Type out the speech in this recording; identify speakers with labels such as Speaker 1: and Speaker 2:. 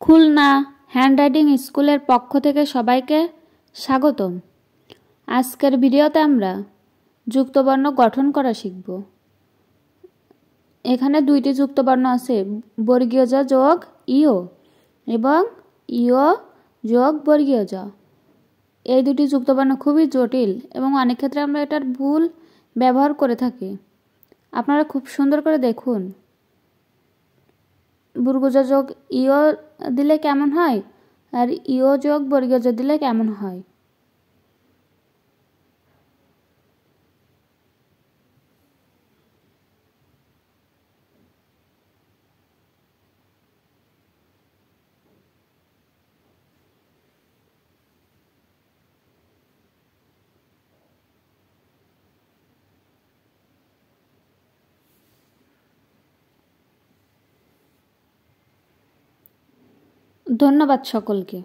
Speaker 1: Khulna handwriting স্কুলের পক্ষ থেকে সবাইকে স্বাগতম। আজকের ভিডিওতে আমরা যুক্তবর্ণ গঠন করা শিখব। এখানে দুইটি যুক্তবর্ণ আছে, বর্গীয় জ যোগ ইও এবং ইও যোগ বর্গীয় জ। এই দুটি যুক্তবর্ণ খুবই জটিল এবং অনেক ক্ষেত্রে আমরা এটার ভুল ব্যবহার করে থাকি। আপনারা খুব সুন্দর করে দেখুন, বর্গীয় জ যোগ ইও দিলে কেমন হয় আর ইও যোগ বর্গীয় জ দিলে কেমন হয়। ধন্যবাদ সকলকে।